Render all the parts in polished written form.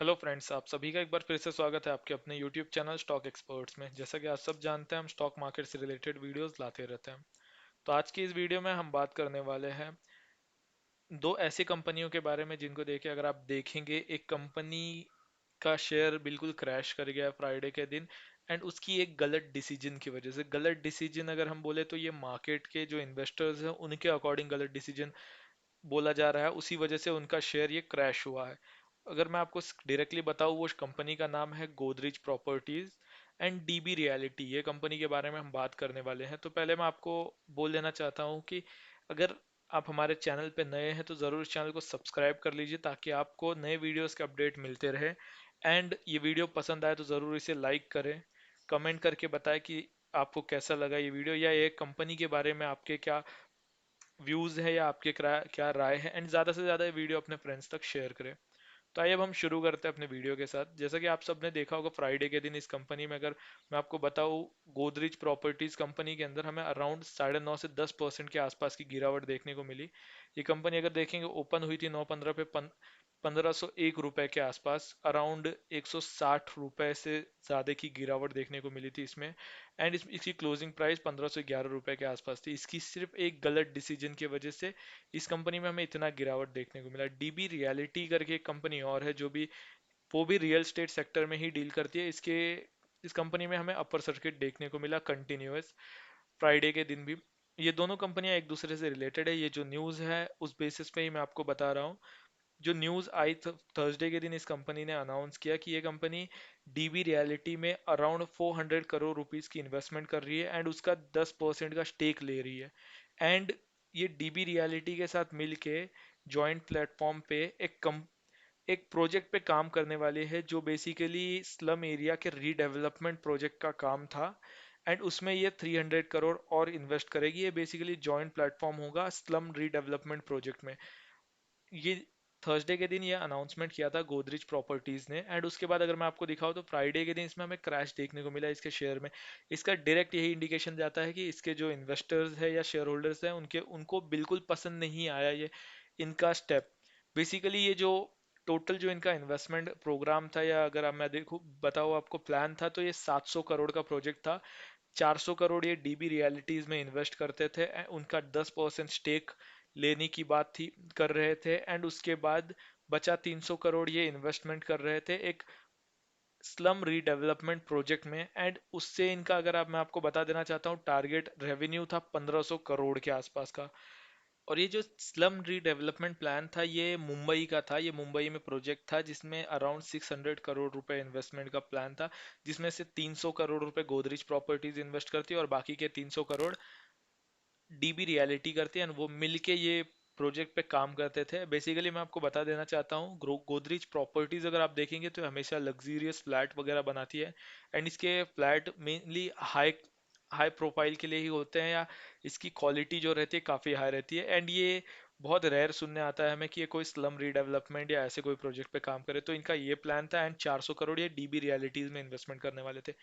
Hello friends, आप सभी का एक बार फिर से स्वागत है आपके अपने यूट्यूब चैनल स्टॉक एक्सपर्ट्स में। जैसा कि आप सब जानते हैं, हम स्टॉक मार्केट से रिलेटेड वीडियोस लाते रहते हैं। तो आज की इस वीडियो में हम बात करने वाले हैं दो ऐसी कंपनियों के बारे में जिनको देख के अगर आप देखेंगे, एक कंपनी का शेयर बिल्कुल क्रैश कर गया फ्राइडे के दिन, एंड उसकी एक गलत डिसीजन की वजह से। गलत डिसीजन अगर हम बोले तो ये मार्केट के जो इन्वेस्टर्स हैं उनके अकॉर्डिंग गलत डिसीजन बोला जा रहा है, उसी वजह से उनका शेयर ये क्रैश हुआ है। अगर मैं आपको डायरेक्टली बताऊं, वो कंपनी का नाम है Godrej properties and dB reality. ये कंपनी के बारे में हम बात करने वाले हैं। तो पहले मैं आपको बोल देना चाहता हूं कि अगर आप हमारे चैनल पे नए हैं तो ज़रूर इस चैनल को सब्सक्राइब कर लीजिए ताकि आपको नए वीडियोस के अपडेट मिलते रहे। एंड ये वीडियो पसंद आए तो ज़रूर इसे लाइक करें, कमेंट करके बताएं कि आपको कैसा लगा ये वीडियो, या ये कंपनी के बारे में आपके क्या व्यूज़ है या आपके क्या राय है। एंड ज़्यादा से ज़्यादा ये वीडियो अपने फ्रेंड्स तक शेयर करें। तो आइए अब हम शुरू करते हैं अपने वीडियो के साथ। जैसा कि आप सबने देखा होगा, फ्राइडे के दिन इस कंपनी में अगर मैं आपको बताऊं, गोदरेज प्रॉपर्टीज कंपनी के अंदर हमें अराउंड 9.5 से 10% के आसपास की गिरावट देखने को मिली। ये कंपनी अगर देखेंगे, ओपन हुई थी 9.15 पे 1501 रुपए के आसपास, अराउंड 160 रुपए से ज़्यादा की गिरावट देखने को मिली थी इसमें। एंड इसकी क्लोजिंग प्राइस 1511 रुपए के आसपास थी। इसकी सिर्फ एक गलत डिसीजन की वजह से इस कंपनी में हमें इतना गिरावट देखने को मिला। डीबी रियलिटी करके एक कंपनी और है जो भी, वो भी रियल स्टेट सेक्टर में ही डील करती है। इस कंपनी में हमें अपर सर्किट देखने को मिला कंटिन्यूअस फ्राइडे के दिन भी। ये दोनों कंपनियां एक दूसरे से रिलेटेड है। ये जो न्यूज़ है उस बेसिस पे ही मैं आपको बता रहा हूँ। जो न्यूज़ आई थर्सडे के दिन, इस कंपनी ने अनाउंस किया कि ये कंपनी डीबी रियलिटी में अराउंड 400 करोड़ रुपीस की इन्वेस्टमेंट कर रही है एंड उसका 10% का स्टेक ले रही है। एंड ये डीबी रियलिटी के साथ मिलके जॉइंट प्लेटफॉर्म पे एक प्रोजेक्ट पे काम करने वाले हैं जो बेसिकली स्लम एरिया के रीडेवलपमेंट प्रोजेक्ट का काम था। एंड उसमें ये 300 करोड़ और इन्वेस्ट करेगी। ये बेसिकली जॉइंट प्लेटफॉर्म होगा स्लम रीडेवलपमेंट प्रोजेक्ट में। ये थर्सडे के दिन ये अनाउंसमेंट किया था गोदरेज प्रॉपर्टीज ने। एंड उसके बाद अगर मैं आपको दिखाऊं तो फ्राइडे के दिन इसमें हमें क्रैश देखने को मिला इसके शेयर में। इसका डायरेक्ट यही इंडिकेशन जाता है कि इसके जो इन्वेस्टर्स है या शेयर होल्डर्स हैं उनके उनको बिल्कुल पसंद नहीं आया ये इनका स्टेप। बेसिकली ये जो टोटल जो इनका इन्वेस्टमेंट प्रोग्राम था, या अगर मैं देखूं बताओ आपको प्लान था, तो ये 700 करोड़ का प्रोजेक्ट था। 400 करोड़ ये डीबी रियलिटीज में इन्वेस्ट करते थे, उनका 10% स्टेक लेने की बात थी, कर रहे थे। एंड उसके बाद बचा 300 करोड़ ये इन्वेस्टमेंट कर रहे थे एक स्लम रीडेवलपमेंट प्रोजेक्ट में। एंड उससे इनका, अगर आप मैं आपको बता देना चाहता हूँ, टारगेट रेवेन्यू था 1500 करोड़ के आसपास का। और ये जो स्लम रीडेवलपमेंट प्लान था ये मुंबई का था। ये मुंबई में प्रोजेक्ट था जिसमें अराउंड 600 करोड़ रुपए इन्वेस्टमेंट का प्लान था, जिसमें से 300 करोड़ रुपए गोदरेज प्रॉपर्टीज इन्वेस्ट करती है और बाकी के 300 करोड़ डीबी रियलिटी करती है। एंड वो मिलके ये प्रोजेक्ट पे काम करते थे। बेसिकली मैं आपको बता देना चाहता हूँ, गोदरेज प्रॉपर्टीज अगर आप देखेंगे तो हमेशा लग्जरियस फ्लैट वगैरह बनाती है। एंड इसके flat mainly high high profile के लिए ही होते हैं, या इसकी क्वालिटी जो रहती है काफ़ी हाई रहती है। एंड ये बहुत रेयर सुनने आता है हमें कि ये कोई स्लम रीडेवलपमेंट या ऐसे कोई प्रोजेक्ट पे काम करे। तो इनका ये प्लान था एंड 400 करोड़ ये डीबी रियलिटीज में इन्वेस्टमेंट करने वाले थे।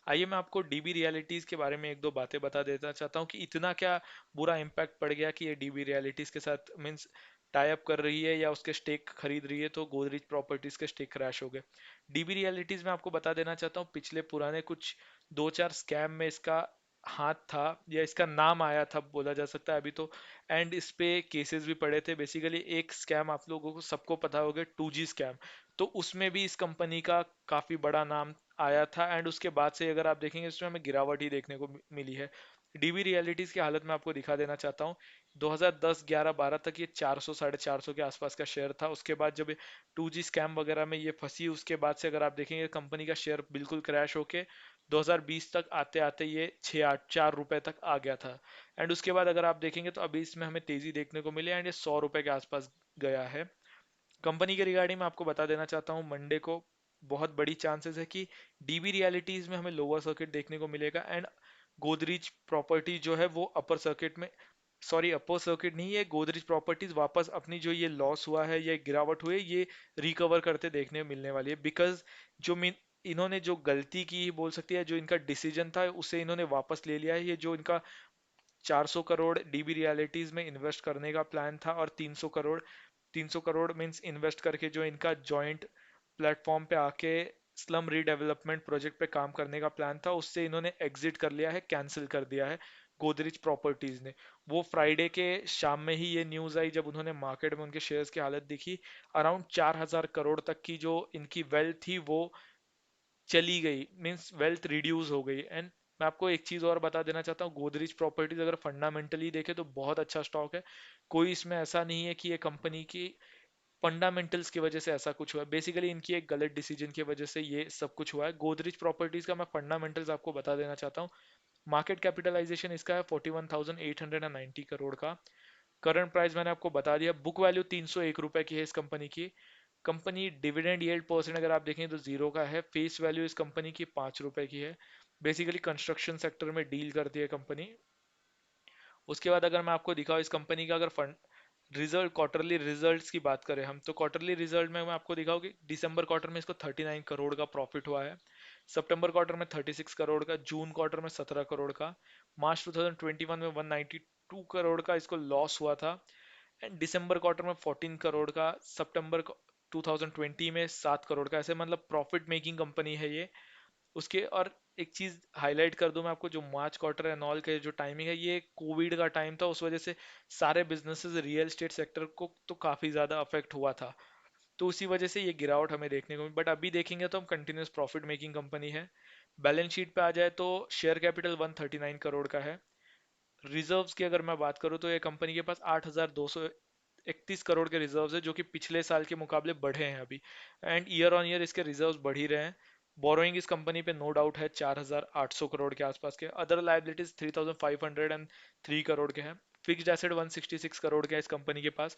आइए मैं आपको डीबी रियलिटीज के बारे में एक दो बातें बता देना चाहता हूँ कि इतना क्या बुरा इम्पैक्ट पड़ गया कि ये डीबी रियलिटीज के साथ मीन्स टाई अप कर रही है या उसके स्टेक खरीद रही है, तो गोदरेज प्रॉपर्टीज के स्टेक क्रैश हो गए। डीबी रियलिटीज में आपको बता देना चाहता हूँ, पिछले पुराने कुछ दो चार स्कैम में इसका हाथ था, या इसका नाम आया था बोला जा सकता है अभी तो। एंड इस पे केसेस भी पड़े थे। बेसिकली एक स्कैम आप लोगों को सबको पता होगा, 2G स्कैम। तो उसमें भी इस कंपनी का काफी बड़ा नाम आया था। एंड उसके बाद से अगर आप देखेंगे इसमें हमें गिरावट ही देखने को मिली है। डीबी रियलिटीज की हालत में आपको दिखा देना चाहता हूँ, 2010 11 12 तक ये 400 450 के आसपास का शेयर था। उसके बाद जब 2G स्कैम वगैरह में ये फंसी, उसके बाद से अगर आप देखेंगे कंपनी का शेयर बिल्कुल क्रैश होके 2020 तक आते आते ये 6 8 4 रुपए तक आ गया था। एंड उसके बाद अगर आप देखेंगे तो अभी इसमें हमें तेजी देखने को मिली एंड ये 100 रुपए के आसपास गया है। कंपनी के रिगार्डिंग मैं आपको बता देना चाहता हूँ, मंडे को बहुत बड़ी चांसेस है कि डीबी रियलिटीज में हमें लोअर सर्किट देखने को मिलेगा। एंड गोदरेज प्रॉपर्टी जो है वो अपर सर्किट में, सॉरी अपर सर्किट नहीं है, गोदरेज प्रॉपर्टीज वापस अपनी जो ये लॉस हुआ है, ये गिरावट हुई है, ये रिकवर करते देखने मिलने वाली है। बिकॉज जो मीन इन्होंने जो गलती की बोल सकती है, जो इनका डिसीजन था उसे इन्होंने वापस ले लिया है। ये जो इनका 400 करोड़ डीबी रियलिटीज में इन्वेस्ट करने का प्लान था और 300 करोड़, 300 करोड़ मीन्स इन्वेस्ट करके जो इनका जॉइंट प्लेटफॉर्म पे आके स्लम रीडेवलपमेंट प्रोजेक्ट पे काम करने का प्लान था, उससे इन्होंने एग्जिट कर लिया है, कैंसिल कर दिया है गोदरेज प्रॉपर्टीज ने। वो फ्राइडे के शाम में ही ये न्यूज आई जब उन्होंने मार्केट में उनके शेयर्स की हालत देखी। अराउंड 4,000 करोड़ तक की जो इनकी वेल्थ थी वो चली गई, मीन्स वेल्थ रिड्यूस हो गई। एंड मैं आपको एक चीज और बता देना चाहता हूँ, गोदरेज प्रॉपर्टीज अगर फंडामेंटली देखे तो बहुत अच्छा स्टॉक है। कोई इसमें ऐसा नहीं है कि ये कंपनी की फंडामेंटल्स की वजह से ऐसा कुछ हुआ है, बेसिकली इनकी एक गलत डिसीजन की वजह से ये सब कुछ हुआ है। गोदरेज प्रॉपर्टीज का मैं फंडामेंटल्स आपको बता देना चाहता हूँ। मार्केट कैपिटलाइजेशन इसका है 41,890 करोड़ का। करंट प्राइस मैंने आपको बता दिया। बुक वैल्यू 301 रुपए की है इस कंपनी की। कंपनी डिविडेंड यील्ड परसेंट अगर आप देखें तो जीरो का है। फेस वैल्यू इस कंपनी की 5 रुपए की है। बेसिकली कंस्ट्रक्शन सेक्टर में डील करती है कंपनी। उसके बाद अगर मैं आपको दिखाऊं इस कंपनी का अगर फंड रिजल्ट, क्वार्टरली रिजल्ट्स की बात करें हम, तो क्वार्टरली रिजल्ट में मैं आपको दिखाऊं कि दिसंबर क्वार्टर में इसको 39 करोड़ का प्रॉफिट हुआ है। सितंबर क्वार्टर में 36 करोड़ का, जून क्वार्टर में 17 करोड़ का, मार्च 2021 में 192 करोड़ का इसको लॉस हुआ था। एंड दिसंबर क्वार्टर में 14 करोड़ का, सितंबर 2020 में 7 करोड़ का, ऐसे मतलब प्रॉफिट मेकिंग कंपनी है ये। उसके और एक चीज हाईलाइट कर दूं मैं आपको, जो मार्च क्वार्टर एंड ऑल के जो टाइमिंग है, ये कोविड का टाइम था, उस वजह से सारे बिजनेसेस रियल एस्टेट सेक्टर को तो काफी ज्यादा अफेक्ट हुआ था। तो उसी वजह से ये गिरावट हमें देखने को, बट अभी देखेंगे तो हम कंटिन्यूस प्रॉफिट मेकिंग कंपनी है। बैलेंस शीट पे आ जाए तो शेयर कैपिटल 139 करोड़ का है। रिजर्व्स की अगर मैं बात करूं तो ये कंपनी के पास 8,231 करोड़ के रिजर्व्स है, जो कि पिछले साल के मुकाबले बढ़े हैं अभी। एंड ईयर ऑन ईयर इसके रिजर्व्स बढ़ ही रहे हैं। बोरोइंग इस कंपनी पे नो डाउट है 4,800 करोड़ के आसपास के। अदर लाइबिलिटीज 3,503 करोड़ के हैं। फिक्स्ड एसेट 166 करोड़ के है इस कंपनी के पास।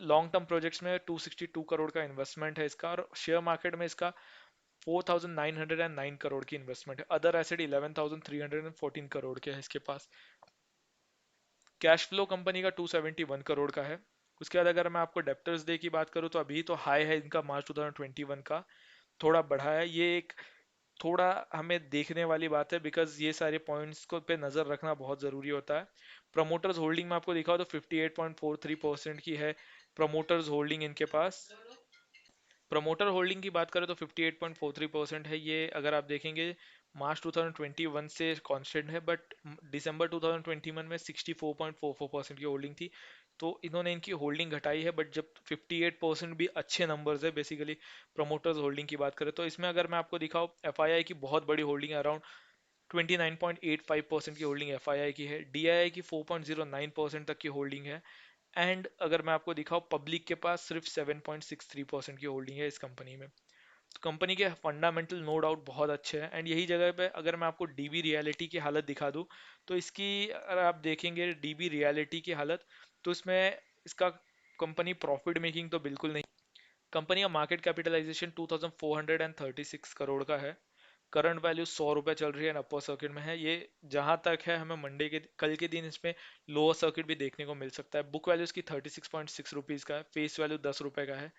लॉन्ग टर्म प्रोजेक्ट्स में 262 करोड़ का इन्वेस्टमेंट है इसका, और शेयर मार्केट में इसका 4,909 करोड़ की इन्वेस्टमेंट है। अदर एसेट 11,314 करोड़ के है इसके पास। कैश फ्लो कंपनी का 271 करोड़ का है। उसके बाद अगर मैं आपको डेप्टर्स डे की बात करूं तो अभी तो हाई है इनका मार्च 2021 का, थोड़ा बढ़ा है ये। एक थोड़ा हमें देखने वाली बात है, बिकॉज ये सारे पॉइंट्स को पे नजर रखना बहुत जरूरी होता है। प्रमोटर्स होल्डिंग में आपको दिखाओ तो 58.43% की है प्रमोटर्स होल्डिंग इनके पास। प्रमोटर होल्डिंग की बात करें तो 58.43% है ये। अगर आप देखेंगे मार्च 2021 से कांस्टेंट है, बट दिसंबर 2021 में 64.44% की होल्डिंग थी। तो इन्होंने इनकी होल्डिंग घटाई है, बट जब 58% भी अच्छे नंबर्स है बेसिकली प्रमोटर्स होल्डिंग की बात करें तो। इसमें अगर मैं आपको दिखाऊं, एफआईआई की बहुत बड़ी होल्डिंग है, अराउंड 29.85% की होल्डिंग एफआईआई की है। डीआईआई की 4.09% तक की होल्डिंग है। एंड अगर मैं आपको दिखाऊं, पब्लिक के पास सिर्फ 7.63% की होल्डिंग है इस कंपनी में। तो कंपनी के फंडामेंटल नो डाउट बहुत अच्छे हैं। एंड यही जगह पे अगर मैं आपको डीबी रियलिटी की हालत दिखा दूं, तो इसकी अगर आप देखेंगे डीबी रियलिटी की हालत, तो इसमें इसका कंपनी प्रॉफिट मेकिंग तो बिल्कुल नहीं। कंपनी का मार्केट कैपिटलाइजेशन 2,436 करोड़ का है। करंट वैल्यू 100 रुपए चल रही है, अपर सर्किट में है ये। जहां तक है, हमें मंडे के कल के दिन इसमें लोअर सर्किट भी देखने को मिल सकता है। बुक वैल्यू इसकी 36.6 रुपीज का है। फेस वैल्यू 10 रुपए का है।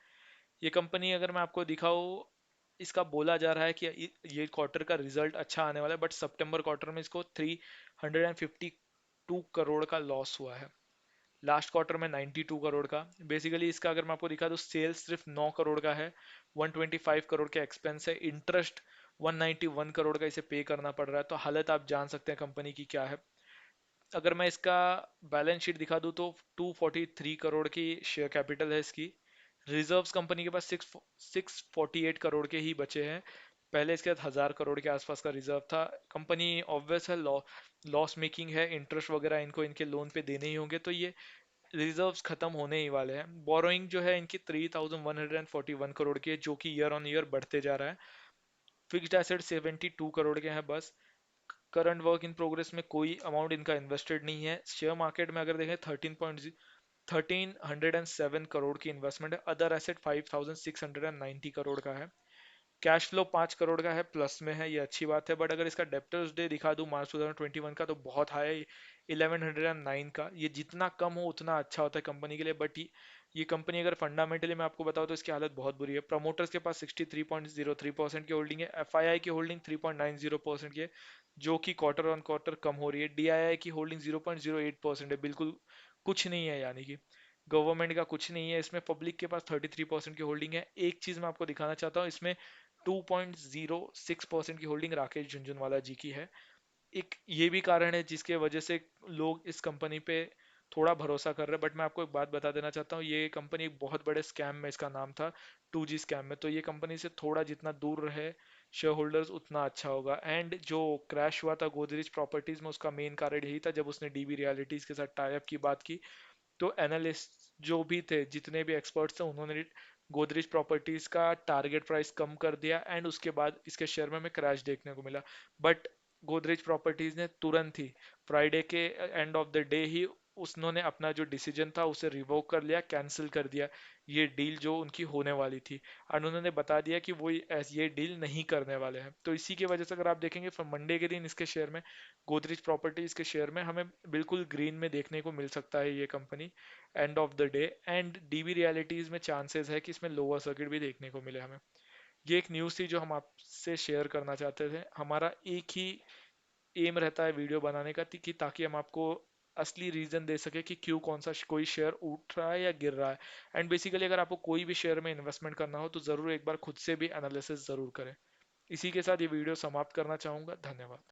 ये कंपनी अगर मैं आपको दिखाऊं, इसका बोला जा रहा है कि ये क्वार्टर का रिजल्ट अच्छा आने वाला है, बट सितंबर क्वार्टर में इसको 352 करोड़ का लॉस हुआ है। लास्ट क्वार्टर में 92 करोड़ का। बेसिकली इसका अगर मैं आपको दिखा दूं, सेल्स सिर्फ 9 करोड़ का है, 125 करोड़ के एक्सपेंस है, इंटरेस्ट 191 करोड़ का इसे पे करना पड़ रहा है। तो हालत आप जान सकते हैं कंपनी की क्या है। अगर मैं इसका बैलेंस शीट दिखा दूं तो 243 करोड़ की शेयर कैपिटल है इसकी। रिजर्व्स कंपनी के पास 648 करोड़ के ही बचे हैं। पहले इसके 1,000 करोड़ के आसपास का रिजर्व था। कंपनी ऑब्वियस है लॉस मेकिंग है, इंटरेस्ट वगैरह इनको इनके लोन पे देने ही होंगे, तो ये रिजर्व्स खत्म होने ही वाले हैं। बोरोइंग जो है इनकी 3,141 करोड़ की है, जो कि ईयर ऑन ईयर बढ़ते जा रहा है। फिक्स्ड एसेट 72 करोड़ के हैं बस। करंट वर्क इन प्रोग्रेस में कोई अमाउंट इनका इन्वेस्टेड नहीं है। शेयर मार्केट में अगर देखें 1307 करोड़ की इन्वेस्टमेंट है। अदर एसेट 5,690 करोड़ का है। कैश फ्लो 5 करोड़ का है, प्लस में है, ये अच्छी बात है। बट अगर इसका डेप्टर्स डे दिखा दूं मार्च 2021 का, तो बहुत हाई है, 1109 का। ये जितना कम हो उतना अच्छा होता है कंपनी के लिए। बट ये कंपनी अगर फंडामेंटली मैं आपको बताऊं तो इसकी हालत बहुत बुरी है। प्रमोटर्स के पास 63.03% की होल्डिंग है। एफआईआई की होल्डिंग 3.90% की है, जो कि क्वार्टर ऑन क्वार्टर कम हो रही है। डीआईआई की होल्डिंग 0.08% है, बिल्कुल कुछ नहीं है यानी कि। गवर्नमेंट का कुछ नहीं है इसमें, पब्लिक के पास 33% की होल्डिंग है। एक चीज मैं आपको दिखाना चाहता हूँ, इसमें 2.06% की होल्डिंग राकेश झुनझुनवाला जी की है। एक ये भी कारण है जिसके वजह से लोग इस कंपनी पे थोड़ा भरोसा कर रहे हैं। बट मैं आपको एक बात बता देना चाहता हूँ, ये कंपनी एक बहुत बड़े स्कैम में, इसका नाम था 2G स्कैम में, तो ये कंपनी से थोड़ा जितना दूर रहे शेयर होल्डर्स उतना अच्छा होगा। एंड जो क्रैश हुआ था गोदरेज प्रॉपर्टीज में, उसका मेन कारण यही था, जब उसने डीबी रियलिटीज के साथ टाई अप की बात की, तो एनालिस्ट जो भी थे, जितने भी एक्सपर्ट्स थे, उन्होंने गोदरेज प्रॉपर्टीज का टारगेट प्राइस कम कर दिया एंड उसके बाद इसके शेयर में हमें क्रैश देखने को मिला। बट गोदरेज प्रॉपर्टीज ने तुरंत ही फ्राइडे के एंड ऑफ द डे ही उन्होंने अपना जो डिसीजन था उसे रिवोक कर लिया, कैंसिल कर दिया, ये डील जो उनकी होने वाली थी। और उन्होंने बता दिया कि वो ये डील नहीं करने वाले हैं। तो इसी की वजह से अगर आप देखेंगे मंडे के दिन इसके शेयर में, गोदरेज प्रॉपर्टीज के शेयर में हमें बिल्कुल ग्रीन में देखने को मिल सकता है ये company end of the day. And dB realities में चांसेस है कि इसमें लोअर सर्किट भी देखने को मिले हमें। ये एक न्यूज़ थी जो हम आपसे शेयर करना चाहते थे। हमारा एक ही एम रहता है वीडियो बनाने का कि ताकि हम आपको असली रीजन दे सके कि क्यों कौन सा कोई शेयर उठ रहा है या गिर रहा है। एंड बेसिकली अगर आपको कोई भी शेयर में इन्वेस्टमेंट करना हो तो ज़रूर एक बार खुद से भी एनालिसिस ज़रूर करें। इसी के साथ ये वीडियो समाप्त करना चाहूँगा। धन्यवाद।